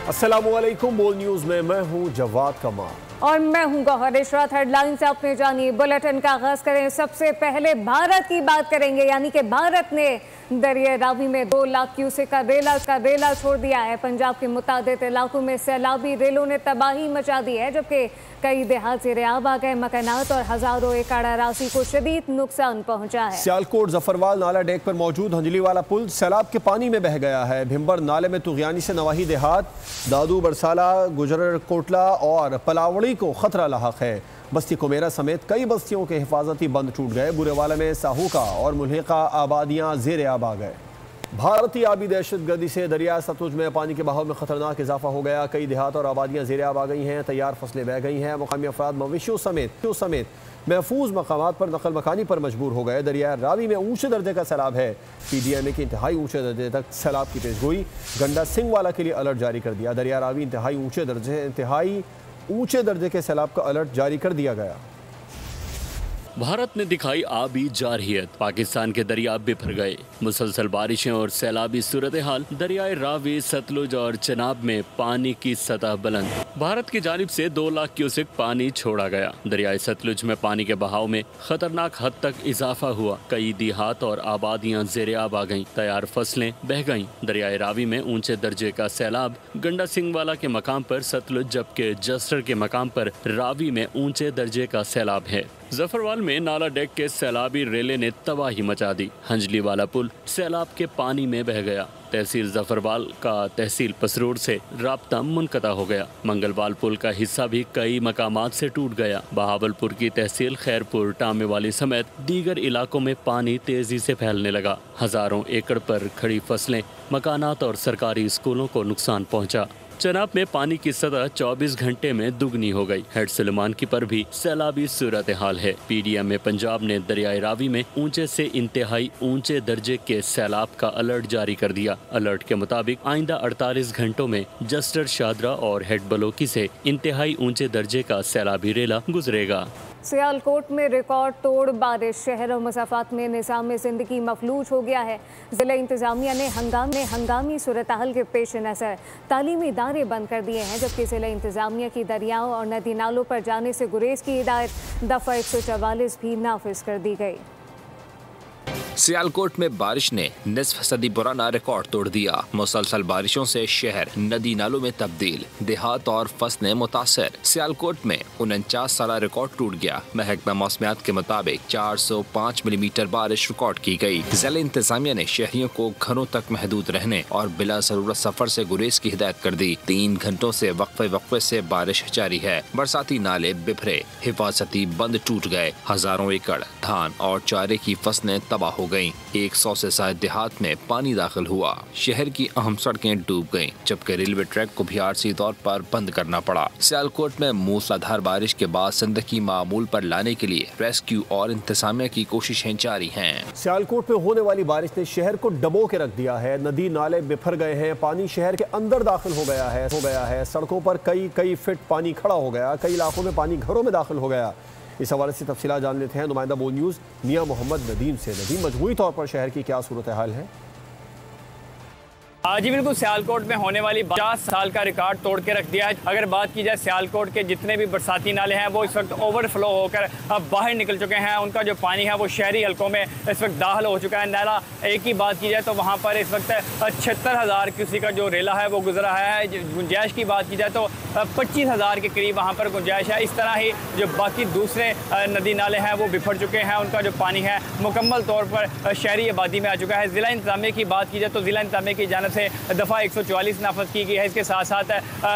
अस्सलामुअलैकुम। बोल न्यूज में मैं हूं जवाद कमाल और मैं हूं गौहर इशरत। हेडलाइन से आपने जानिए बुलेटिन का आगाज करें। सबसे पहले भारत की बात करेंगे, यानी कि भारत ने दरिया रावी में 2 लाख क्यूसेक का रेला छोड़ दिया है। पंजाब के मुतादिद इलाकों में सैलाबी रेलों ने तबाही मचा दी है, जबकि कई देहात ज़ेर-ए-आब आ गए। मकानात और हजारों एकड़ अराज़ी को शदीद नुकसान पहुंचा है। सियालकोट जफरवाल नाला डेक पर मौजूद हंजली वाला पुल सैलाब के पानी में बह गया है। भिम्बर नाले में तुगयानी से नवाही देहात, दादू, बरसाला, गुजर कोटला और पलावड़ी को खतरा लाहक है। बस्ती कुमेरा समेत कई बस्तियों के हिफाजती बंद टूट गए। बुरेवाला में साहूका और मुल्हिका आबादियां ज़ेर-ए-आब आ गए। भारतीय आबी दहशतगर्दी से दरिया सतलुज में पानी के बहाव में खतरनाक इजाफा हो गया। कई देहात और आबादियां ज़ेर-ए-आब आ गई हैं। तैयार फसलें बह गई हैं। मुकामी अफराद मवेशियों समेत महफूज मकामात पर नकल मकानी पर मजबूर हो गए। दरिया रावी में ऊंचे दर्जे का सैलाब है। PDMA की इंतहाई ऊंचे दर्जे तक सैलाब की पेशगोई। गंडा सिंह वाला के लिए अलर्ट जारी कर दिया। दरिया रावी इंतहाई ऊंचे दर्जे के सैलाब का अलर्ट जारी कर दिया गया। भारत ने दिखाई आबी जारहियत, पाकिस्तान के दरिया बिफर गए। मुसलसल बारिशें और सैलाबी सूरत हाल, दरियाए रावी, सतलुज और चनाब में पानी की सतह बुलंद। भारत की जानिब से 2 लाख क्यूसेक पानी छोड़ा गया। दरियाए सतलुज में पानी के बहाव में खतरनाक हद तक इजाफा हुआ। कई देहात और आबादियां ज़ेर-ए-आब आ गईं। तैयार फसलें बह गईं। दरियाए रावी में ऊंचे दर्जे का सैलाब। गंडा सिंह वाला के मकाम पर सतलुज, जबकि जस्टर के मकाम पर रावी में ऊंचे दर्जे का सैलाब है। जफरवाल में नाला डेक के सैलाबी रेले ने तबाही मचा दी। हंजली वाला पुल सैलाब के पानी में बह गया। तहसील जफरवाल का तहसील पसरूर से राब्ता मुनक़ता हो गया। मंगलवाल पुल का हिस्सा भी कई मकामात से टूट गया। बहावलपुर की तहसील खैरपुर, टामे वाली समेत दीगर इलाकों में पानी तेजी से फैलने लगा। हजारों एकड़ पर खड़ी फसलें, मकानात और सरकारी स्कूलों को नुकसान पहुंचा। चनाब में पानी की सतह 24 घंटे में दुगनी हो गई। हेड सुलेमान की पर भी सैलाबी सूरत हाल है। PDMA पंजाब ने दरियाए रावी में ऊंचे से इंतहाई ऊंचे दर्जे के सैलाब का अलर्ट जारी कर दिया। अलर्ट के मुताबिक आइंदा 48 घंटों में जस्टर, शादरा और हेड बलोकी से इंतहाई ऊंचे दर्जे का सैलाबी रेला गुजरेगा। सियालकोट में रिकॉर्ड तोड़ बारिश, शहर और मसाफात में निज़ाम ज़िंदगी मफलूज हो गया है। ज़िला इंतज़ामिया ने हंगामी सूरत हाल के पेश नज़र तालीमी इदारे बंद कर दिए हैं, जबकि ज़िला इंतज़ामिया की दरियाओं और नदी नालों पर जाने से गुरेज की हिदायत दफ़ा 144 भी नाफिज कर दी गई। सियालकोट में बारिश ने निस्फ सदी पुराना रिकॉर्ड तोड़ दिया। मुसलसल बारिशों से शहर नदी नालों में तब्दील, देहात और फसलें मुतासर। सियालकोट में 49 साला रिकॉर्ड टूट गया। महकमा मौसमियात के मुताबिक 405 मिलीमीटर बारिश रिकॉर्ड की गई। जिला इंतजामिया ने शहरियों को घरों तक महदूद रहने और बिला जरूरत सफर से गुरेज की हिदायत कर दी। 3 घंटों से वक्फे से बारिश जारी है। बरसाती नाले बिफरे, हिफाजती बंद टूट गए। हजारों एकड़ धान और चारे की फसलें तबाह हो गयी। 100 से ज्यादा देहात में पानी दाखिल हुआ। शहर की अहम सड़कें डूब गयीं, जबकि रेलवे ट्रैक को भी आरसी तौर पर बंद करना पड़ा। सियालकोट में मूसलाधार बारिश के बाद जिंदगी मामूल पर लाने के लिए रेस्क्यू और इंतजामिया की कोशिशें जारी हैं। सियालकोट में होने वाली बारिश ने शहर को डबो के रख दिया है। नदी नाले बिफर गए हैं। पानी शहर के अंदर दाखिल हो गया है। सड़कों पर कई फीट पानी खड़ा हो गया। कई इलाकों में पानी घरों में दाखिल हो गया। इस हवाले से तफसीलात जान लेते हैं नुमाइंदा बोल न्यूज़ मियां मोहम्मद नदीम से। नदीम, मजमूई तौर पर शहर की क्या सूरत हाल है? जी बिल्कुल, सियालकोट में होने वाली 50 साल का रिकॉर्ड तोड़ के रख दिया है। अगर बात की जाए सियालकोट के जितने भी बरसाती नाले हैं वो इस वक्त ओवरफ्लो होकर अब बाहर निकल चुके हैं। उनका जो पानी है वो शहरी हलकों में इस वक्त दाखिल हो चुका है। नाला एक की बात की जाए तो वहाँ पर इस वक्त 76,000 क्यूसेक का जो रेला है वो गुजरा है। गुंजाइश की बात की जाए तो 25,000 के करीब वहाँ पर गुंजाइश है। इस तरह ही जो बाकी दूसरे नदी नाले हैं वो बिफर चुके हैं। उनका जो पानी है मुकम्मल तौर पर शहरी आबादी में आ चुका है। ज़िला इंतज़ामिया की बात की जाए तो ज़िला इंतज़ामिया की जानिब से दफ़ा 144 नाफज की गई है। इसके साथ साथ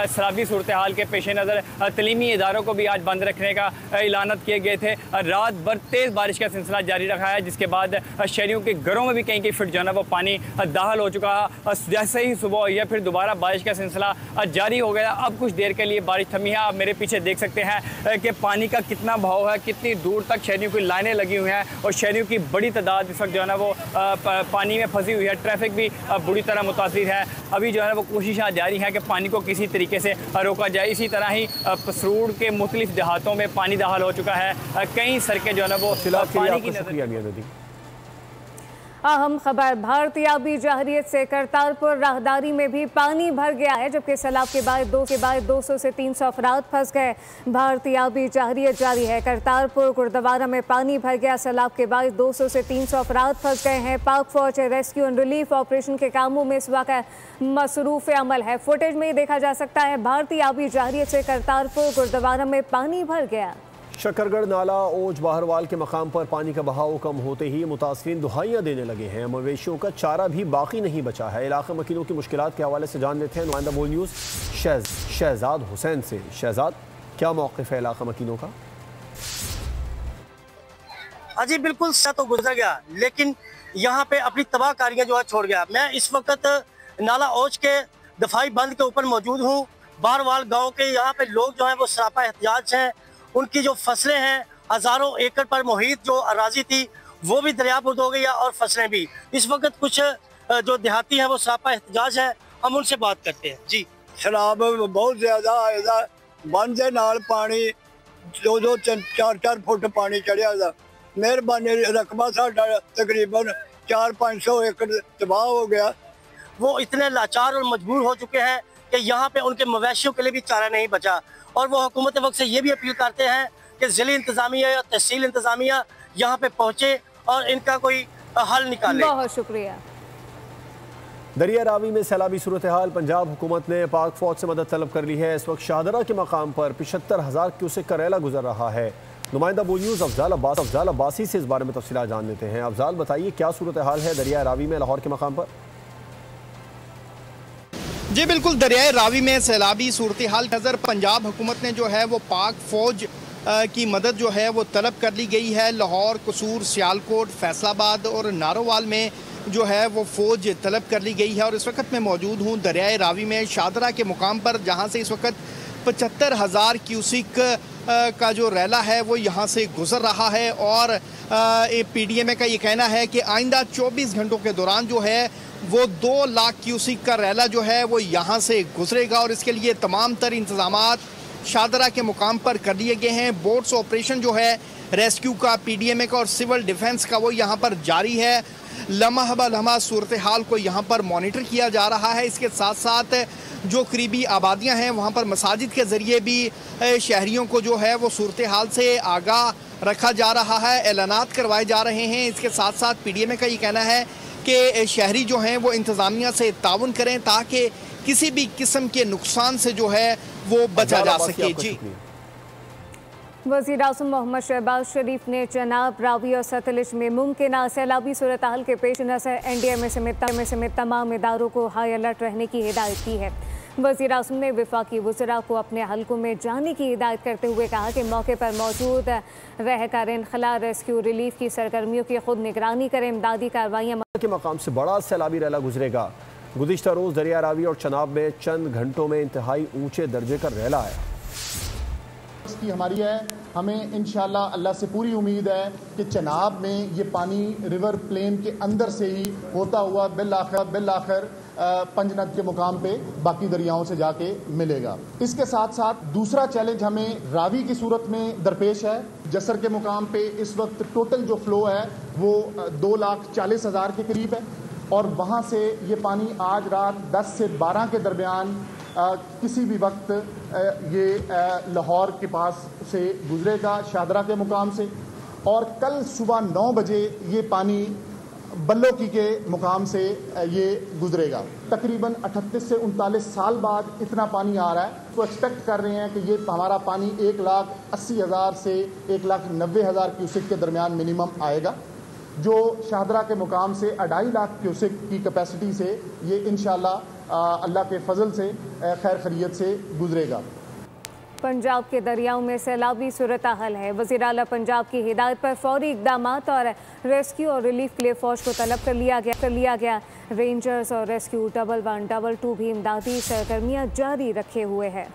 सैलाबी सूरत हाल के पेश नज़र तलीमी इदारों को भी आज बंद रखने का ऐलानत किए गए थे। रात भर तेज़ बारिश का सिलसिला जारी रखा है, जिसके बाद शहरियों के घरों में भी कहीं फिट जो है वो पानी दाखिल हो चुका है। जैसे ही सुबह हुई है फिर दोबारा बारिश का सिलसिला जारी हो गया। अब कुछ देर के लिए बारिश थमी है। आप मेरे पीछे देख सकते हैं कि पानी का कितना बहाव है, कितनी दूर तक शहरियों की लाइनें लगी हुई हैं और शहरियों की बड़ी तादाद इस वक्त जो है ना वो पानी में फंसी हुई है। ट्रैफिक भी बुरी तरह मुतासिर है। अभी जो है वो कोशिशें जारी हैं कि पानी को किसी तरीके से रोका जाए। इसी तरह ही पसरूर के मुख्तलिफ देहातों में पानी दाखिल हो चुका है। कई सड़कें जो है ना वो पानी की नजर अहम खबर, भारतीय आबी जारहियत से करतारपुर राहदारी में भी पानी भर गया है, जबकि सैलाब के बाद 200 से 300 अफराद फंस गए। भारतीय आबी जारहियत जारी है। करतारपुर गुरुद्वारा में पानी भर गया। सैलाब के बाद 200 से 300 अफराद फंस गए हैं। पाक फौज रेस्क्यू एंड रिलीफ ऑपरेशन के कामों में इस वक्त मसरूफ अमल है। फुटेज में देखा जा सकता है भारतीय आबी जारहियत से करतारपुर गुरुद्वारा में पानी भर गया। शकरगढ़ नाला ओज बाहरवाल के मकाम पर पानी का बहाव कम होते ही मुतासरीन दुहाइयाँ देने लगे हैं। मवेशियों का चारा भी बाकी नहीं बचा है। इलाका मकीनों की मुश्किलात के हवाले से जान लेते हैं नुमाइंदा बोल न्यूज़ शहजाद हुसैन से। शहजाद, क्या मौक़िफ़ है इलाका मकीनों का? अजी बिल्कुल सा तो गुजर गया, लेकिन यहाँ पे अपनी तबाहकारियाँ जो है छोड़ गया। मैं इस वक्त नाला ओज के दफाई बंद के ऊपर मौजूद हूँ। बाहरवाल गाँव के यहाँ पे लोग जो है वो सरापा एहतियाज हैं। उनकी जो फसलें हैं, हज़ारों एकड़ पर मुहित जो अराजी थी वो भी दरियाबुर्द हो गई है और फसलें भी। इस वक्त कुछ जो देहाती हैं वो सरापा एहतियाज है, हम उनसे बात करते हैं। जी, शराब बहुत ज़्यादा है, बंद है नाल पानी 2-2 4-4 फुट पानी चढ़िया था। मेहरबानी रकबा साडा तकरीबन 400-500 एकड़ तबाह हो गया। वो इतने लाचार और मजबूर हो चुके हैं कि यहाँ पे उनके मवेशियों के लिए भी चारा नहीं बचा। और वो हुकूमत वक्त से ये भी अपील करते हैं कि ज़िली इंतज़ामिया या तहसील इंतज़ामिया यहाँ पे पहुँचे और इनका कोई हल निकाले। बहुत शुक्रिया। दरिया रावी में सैलाबी सूरत हाल, पंजाब हुकूमत ने पाक फौज से मदद तलब कर ली है। इस वक्त शाहदरा के मकाम पर 75,000 क्यूसेक का रैला गुजर रहा है। नुमाइंदा बोल न्यूज़ अफजाल अब्बासी से इस बारे में तफसीलात जान लेते हैं। अफजाल, बताइए क्या सूरत हाल है दरिया रावी में लाहौर के मकाम पर? जी बिल्कुल, दरियाए रावी में सैलाबी सूरत हाल नज़र पंजाब हुकूमत ने जो है वो पाक फ़ौज की मदद जो है वो तलब कर ली गई है। लाहौर, कसूर, सियालकोट, फैसलाबाद और नारोवाल में जो है वो फ़ौज तलब कर ली गई है। और इस वक्त मैं मौजूद हूँ दरियाए रावी में शाहदरा के मुकाम पर, जहाँ से इस वक्त 75,000 क्यूसिक का जो रैला है वो यहाँ से गुजर रहा है। और PDMA का ये कहना है कि आइंदा 24 घंटों के दौरान जो है वो 2 लाख क्यूसिक का रैला जो है वो यहाँ से गुजरेगा। और इसके लिए तमाम तर इंतजामात शाहदरा के मुकाम पर कर लिए गए हैं। बोट्स ऑपरेशन जो है रेस्क्यू का, PDMA का और सिविल डिफेंस का वो यहाँ पर जारी है। लम्हा ब लम्हा सूरत हाल को यहाँ पर मॉनिटर किया जा रहा है। इसके साथ साथ जो करीबी आबादियाँ हैं वहाँ पर मसाजिद के ज़रिए भी शहरियों को जो है वो सूरत हाल से आगाह रखा जा रहा है, ऐलानात करवाए जा रहे हैं। इसके साथ साथ PDMA का ये कहना है कि शहरी जो हैं वो इंतज़ामिया से ताउन करें ताकि किसी भी किस्म के नुकसान से जो है वो बचा जा सके। जी, वज़ीर आज़म मोहम्मद शहबाज शरीफ ने चनाब, रावी और सतलज में मुमकिन सैलाबी सूरत हाल के पेश नज़र NDMA समेत तमाम इदारों को हाई अलर्ट रहने की हिदायत की है। वज़ीर आज़म ने वफाकी वज़रा को अपने हलकों में जाने की हिदायत करते हुए कहा कि मौके पर मौजूद रहकर इनखला, रेस्क्यू, रिलीफ की सरगर्मियों की खुद निगरानी करें। इमदादी कार्रवाइयाँ के मकाम से बड़ा सैलाबी रैला गुजरेगा। गुज़िश्ता रोज़ दरिया रावी और चनाब में चंद घंटों में इंतहाई ऊँचे दर्जे का रैला है। की हमारी है, हमें इंशाल्लाह अल्लाह से पूरी उम्मीद है कि चनाब में ये पानी रिवर प्लेन के अंदर से ही होता हुआ बिल आखिर पंजनद के मुकाम पे बाकी दरियाओं से जाके मिलेगा। इसके साथ साथ दूसरा चैलेंज हमें रावी की सूरत में दरपेश है। जसर के मुकाम पे इस वक्त टोटल जो फ्लो है वो 2,40,000 के करीब है और वहाँ से ये पानी आज रात 10 से 12 के दरमियान किसी भी वक्त ये लाहौर के पास से गुजरेगा शाहदरा के मुकाम से, और कल सुबह 9 बजे ये पानी बल्लोकी के मुकाम से ये गुजरेगा। तकरीबन 38 से 39 साल बाद इतना पानी आ रहा है, तो एक्सपेक्ट कर रहे हैं कि ये हमारा पानी 1,80,000 से 1,90,000 क्यूसिक के दरमियान मिनिमम आएगा, जो शाहदरा के मुकाम से 2.5 लाख क्यूसिक की कैपेसिटी से ये इंशाल्लाह अल्लाह के फजल से खैर खैरियत से गुजरेगा। पंजाब के दरियाओं में सैलाबी सूरत हाल है। वज़ीर आला पंजाब की हिदायत पर फौरी इक़दामात और रेस्क्यू और रिलीफ के लिए फ़ौज को तलब कर लिया गया। रेंजर्स और रेस्क्यू 112, 122 भी इमदादी सरगर्मियाँ जारी रखे हुए हैं।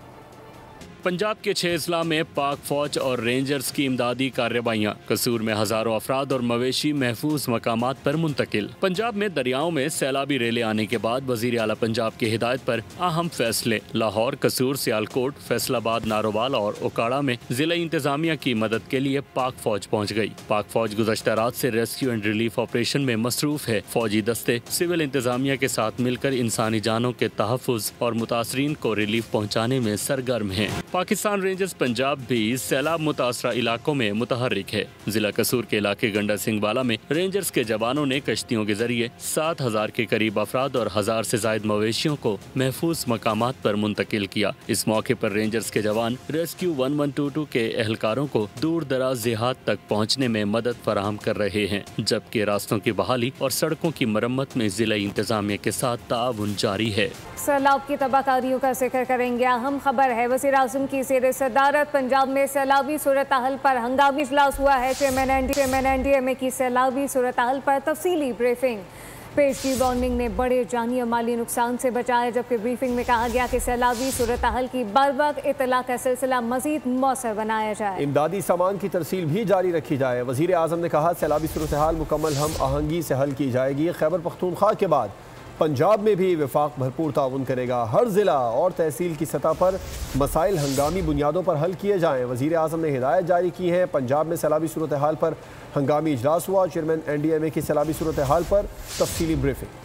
पंजाब के 6 अजला में पाक फौज और रेंजर्स की इमदादी कार्रवाइयाँ। कसूर में हजारों अफराद और मवेशी महफूज मकामात पर मुंतकिल। पंजाब में दरियाओं में सैलाबी रेले आने के बाद वजीर आला पंजाब की हिदायत पर अहम फैसले। लाहौर, कसूर, सियालकोट, फैसलाबाद, नारोवाल और ओकाड़ा में जिला इंतजामिया की मदद के लिए पाक फौज पहुँच गयी। पाक फौज गुज़श्ता रात से रेस्क्यू एंड रिलीफ ऑपरेशन में मसरूफ है। फौजी दस्ते सिविल इंतजामिया के साथ मिलकर इंसानी जानों के तहफ़्फ़ुज़ और मुतासरीन को रिलीफ पहुँचाने में सरगर्म है। पाकिस्तान रेंजर्स पंजाब भी सैलाब मुतासरा इलाकों में मुतहर्रिक है। जिला कसूर के इलाके गंडा सिंह वाला में रेंजर्स के जवानों ने कश्तियों के जरिए 7,000 के करीब अफराद और 1,000 से जायद मवेशियों को महफूज मकामात पर मुंतकिल किया। इस मौके पर रेंजर्स के जवान रेस्क्यू 1122 के एहलकारों को दूर दराज देहात तक पहुँचने में मदद फराहम कर रहे हैं, जबकि रास्तों की बहाली और सड़कों की मरम्मत में जिला इंतजामिया के साथ ताउन जारी है। सैलाब की तबाहकारियों का जिक्र करेंगे। अहम खबर है, वज़ीर आज़म की ज़ेर सदारत पंजाब में सैलाबी सूरत हाल पर हंगामी इजलास हुआ है। चेयरमैन NDMA की सैलाबी सूरत हाल पर तफसीली ब्रीफिंग पेश की। वार्निंग ने बड़े जानी और माली नुकसान से बचाया, जबकि ब्रीफिंग में कहा गया कि सैलाबी सूरत हाल की बरवक्त इतला का सिलसिला मजीद मौसर बनाया जाए। इमदादी सामान की तरसील भी जारी रखी जाए। वज़ीर आज़म ने कहा सैलाबी सूरत हाल मुकम्मल हम आहंगी से हल की जाएगी। खैबर पख्तूनख्वा के बाद पंजाब में भी विफाक भरपूर ताउन करेगा। हर ज़िला और तहसील की सतह पर मसाइल हंगामी बुनियादों पर हल किए जाएँ। वज़ीर आज़म ने हिदायत जारी की है। पंजाब में सैलाबी सूरत हाल पर हंगामी इजलास हुआ। चेयरमैन NDMA की सैलाबी सूरत हाल पर तफसीली ब्रीफिंग।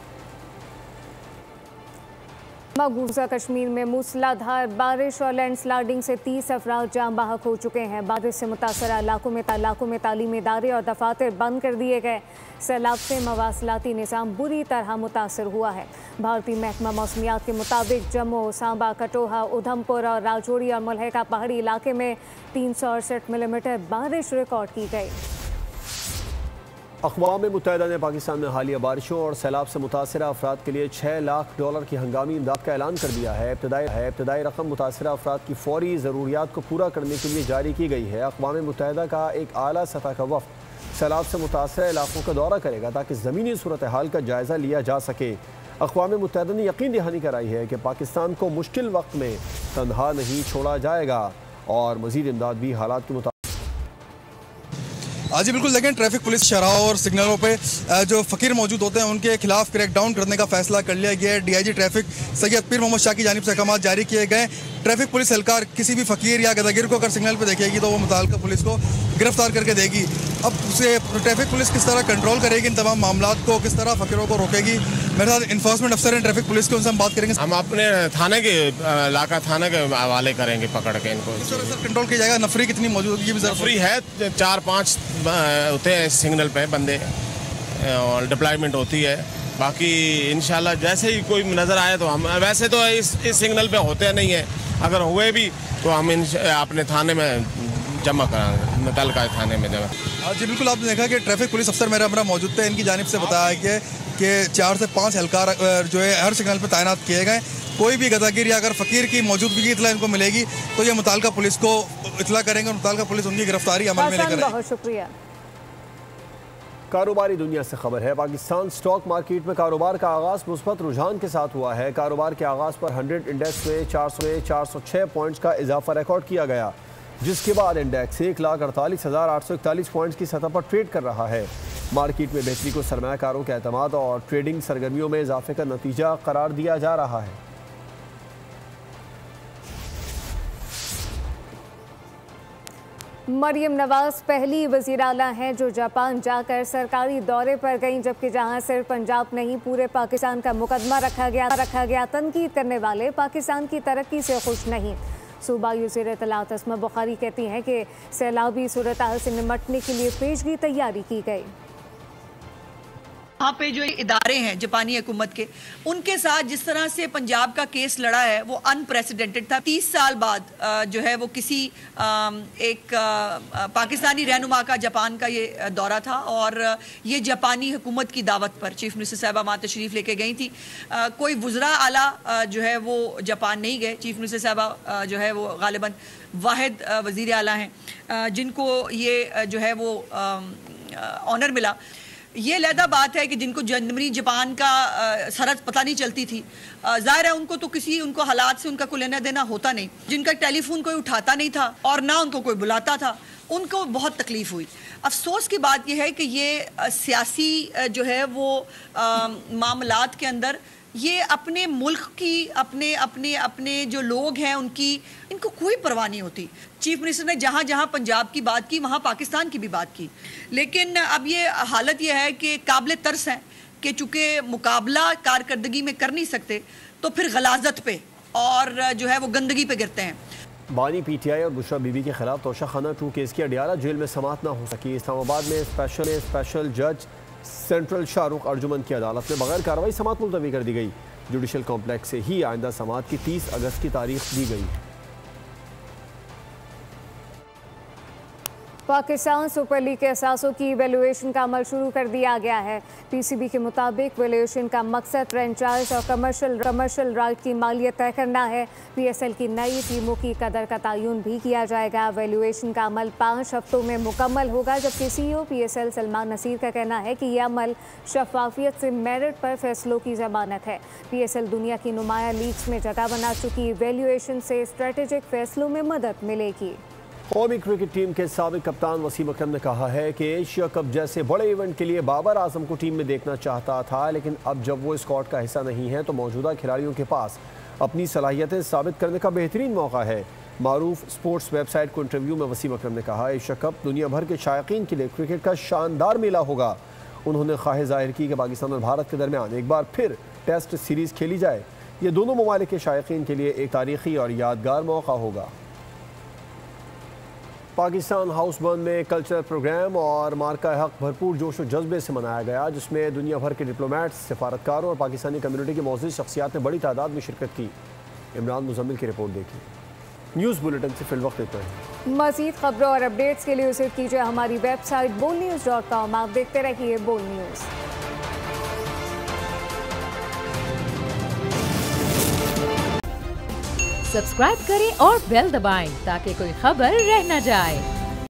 मकबूजा कश्मीर में मूसलाधार बारिश और लैंडस्लाइडिंग से 30 अफराद जान बहक हो चुके हैं। बारिश से मुतासरा इलाकों में तालीमी इदारे और दफातर बंद कर दिए गए। सैलाब से मवासलाती निज़ाम बुरी तरह मुतासर हुआ है। भारतीय महकमा मौसमियात के मुताबिक जम्मू, सांबा, कठोहा, उधमपुर और राजौरी और मुल्हका पहाड़ी इलाके में 368 मिलीमीटर बारिश रिकॉर्ड की गई। अक़वाम मुत्तहिदा ने पाकिस्तान में हालिया बारिशों और सैलाब से मुतासरा अफराद के लिए $6 लाख की हंगामी इमदाद का ऐलान कर दिया है। इब्तदाई रकम मुतासरा अफराद की फौरी ज़रूरियात को पूरा करने के लिए जारी की गई है। अक़वाम मुत्तहिदा का एक आला सतह का वफ़द सैलाब से मुतासरा इलाकों का दौरा करेगा ताकि ज़मीनी सूरत हाल का जायज़ा लिया जा सके। अक़वाम मुत्तहिदा ने यकीन दहानी कराई है कि पाकिस्तान को मुश्किल वक्त में तन्हा नहीं छोड़ा जाएगा और मज़ीद इमदाद भी हालात के मुताबिक। जी बिल्कुल, लेकिन ट्रैफिक पुलिस शराह और सिग्नलों पे जो फ़कीर मौजूद होते हैं उनके खिलाफ क्रैकडाउन करने का फैसला कर लिया गया है। DIG ट्रैफिक सैयद पीर मोहम्मद शाह की जानिब से अहकाम जारी किए गए। ट्रैफिक पुलिस एहलकार किसी भी फ़कीर या गदागिर को अगर सिग्नल पर देखेगी तो वो मुताल्लिका पुलिस को गिरफ्तार करके देगी। अब उसे ट्रैफिक पुलिस किस तरह कंट्रोल करेगी इन तमाम मामलात को, किस तरह फ़कीरों को रोकेगी, मेरे साथ इन्फोर्समेंट अफसर हैं ट्रैफिक पुलिस के, उनसे हम बात करेंगे। हम अपने थाने के इलाका थाने के हवाले करेंगे पकड़ के इनको। सर कंट्रोल किया जाएगा? नफरी कितनी मौजूदगी भी नफरी है, 4-5 होते हैं सिग्नल पे बंदे और डिप्लॉयमेंट होती है। बाकी इंशाल्लाह जैसे ही कोई नज़र आए तो हम, वैसे तो इस सिग्नल पे होते नहीं है, अगर हुए भी तो हम अपने थाने में जमा कराएंगे, मुतल्लिका थाने में जमा। जी बिल्कुल, आपने देखा कि ट्रैफिक पुलिस अफसर मेरा हमरा मौजूद थे। इनकी जानिब से बताया गया कि 4 से 5 एहलकार जो है हर सिग्नल पर तैनात किए गए। कोई भी गदागिर या अगर फ़कीर की मौजूदगी की इतला इनको मिलेगी तो ये मुतल्लिका पुलिस को इतला करेंगे और मुतल्लिका पुलिस उनकी गिरफ्तारी अमल में लेकर। बहुत शुक्रिया। कारोबारी दुनिया से खबर है। पाकिस्तान स्टॉक मार्केट में कारोबार का आगाज़ मुस्बत रुझान के साथ हुआ है। कारोबार के आगाज़ पर 100 इंडेक्स में 406 पॉइंट्स का इजाफा रिकॉर्ड किया गया, जिसके बाद इंडेक्स 1,48,841 पॉइंट्स की सतह पर ट्रेड कर रहा है। मार्केट में बेहतरी को सरमायाकारों के एतमाद और ट्रेडिंग सरगर्मियों में इजाफे का नतीजा करार दिया जा रहा है। मरियम नवाज पहली वज़ीर आला हैं जो जापान जाकर सरकारी दौरे पर गईं, जबकि जहां सिर्फ पंजाब नहीं पूरे पाकिस्तान का मुकदमा रखा गया। तनकीद करने वाले पाकिस्तान की तरक्की से खुश नहीं। सूबाई वज़ीर इत्तलात अस्मा बुखारी कहती हैं कि सैलाबी सूरत हाल से निपटने के लिए पेशगी तैयारी की गई। वहाँ पे जो इदारे हैं जापानी हुकूमत के, उनके साथ जिस तरह से पंजाब का केस लड़ा है वो अनप्रेसिडेंटेड था। 30 साल बाद जो है वो किसी एक पाकिस्तानी रहनुमा का जापान का ये दौरा था और ये जापानी हुकूमत की दावत पर चीफ मिनिस्टर साहबा वहाँ तशरीफ़ लेके गई थी। कोई वज़रा आला जो है वो जापान नहीं गए। चीफ मिनिस्टर साहबा जो है वो गालिबन वाहिद वज़ीर आला हैं जिनको ये जो है वो ऑनर मिला। ये अलहदा बात है कि जिनको जनवरी जापान का सरहद पता नहीं चलती थी, जाहिर है उनको तो उनको हालात से उनका कोई लेना देना होता नहीं, जिनका टेलीफोन कोई उठाता नहीं था और ना उनको कोई बुलाता था, उनको बहुत तकलीफ हुई। अफसोस की बात यह है कि ये सियासी जो है वो मामलात के अंदर ये अपने मुल्क की अपने जो लोग हैं इनको कोई परवाह नहीं होती। चीफ मिनिस्टर ने जहाँ जहाँ पंजाब की बात की वहाँ पाकिस्तान की भी बात की, लेकिन अब ये हालत ये है कि काबिल तरस है कि चूँकि मुकाबला कारकर्दगी में कर नहीं सकते तो फिर गलाजत पे और जो है वो गंदगी पे गिरते हैं। बानी पीटीआई और बुशरा बीबी के खिलाफ तोशाखाना 2 केस की अडियाला जेल में समाअत न हो सकी। इस्लामाबाद में स्पेशल जज सेंट्रल शाहरुख अर्जुमन की अदालत में बगैर कार्रवाई समाअत मुलतवी कर दी गई। जुडिशल कॉम्प्लेक्स से ही आइंदा समाअत की 30 अगस्त की तारीख दी गई। पाकिस्तान सुपर लीग के असासों की वैल्यूएशन का अमल शुरू कर दिया गया है। पीसीबी के मुताबिक वैल्यूएशन का मकसद फ्रेंचाइज और कमर्शियल राइट की मालियत तय करना है। पीएसएल की नई टीमों की कदर का तयन भी किया जाएगा। वैल्यूएशन का अमल 5 हफ्तों में मुकम्मल होगा, जबकि सीईओ पीएसएल सलमान नसीर का कहना है कि यह अमल शफाफियत से मेरिट पर फैसलों की जमानत है। पीएसएल दुनिया की नुमाया लीग्स में जगह बना चुकी, वैल्यूएशन से स्ट्रेटेजिक फैसलों में मदद मिलेगी। कौमी क्रिकेट टीम के साबिक कप्तान वसीम अकरम ने कहा है कि एशिया कप जैसे बड़े इवेंट के लिए बाबर आजम को टीम में देखना चाहता था, लेकिन अब जब वो स्क्वाड का हिस्सा नहीं है तो मौजूदा खिलाड़ियों के पास अपनी सलाहियतें साबित करने का बेहतरीन मौका है। मारूफ स्पोर्ट्स वेबसाइट को इंटरव्यू में वसीम अकरम ने कहा, एशिया कप दुनिया भर के शायकीन के लिए क्रिकेट का शानदार मेला होगा। उन्होंने ख्वाहिश जाहिर की कि पाकिस्तान और भारत के दरमियान एक बार फिर टेस्ट सीरीज़ खेली जाए। ये दोनों ममालिक के शायकीन के लिए एक तारीखी और यादगार मौका होगा। पाकिस्तान हाउस बंद में कल्चरल प्रोग्राम और मार्का हक भरपूर जोश व जज्बे से मनाया गया, जिसमें दुनिया भर के डिप्लोमेट्स, सिफारतकारों और पाकिस्तानी कम्युनिटी की मौजूद शख्सियात ने बड़ी तादाद में शिरकत की। इमरान मुजम्मिल की रिपोर्ट देखिए। न्यूज़ बुलेटिन से फिल वक्त इतना है। मज़ीद खबरों और अपडेट्स के लिए विजिट कीजिए हमारी वेबसाइट bolnews.com। आप देखते रहिए बोल न्यूज़। सब्सक्राइब करें और बेल दबाएं ताकि कोई खबर रह न जाए।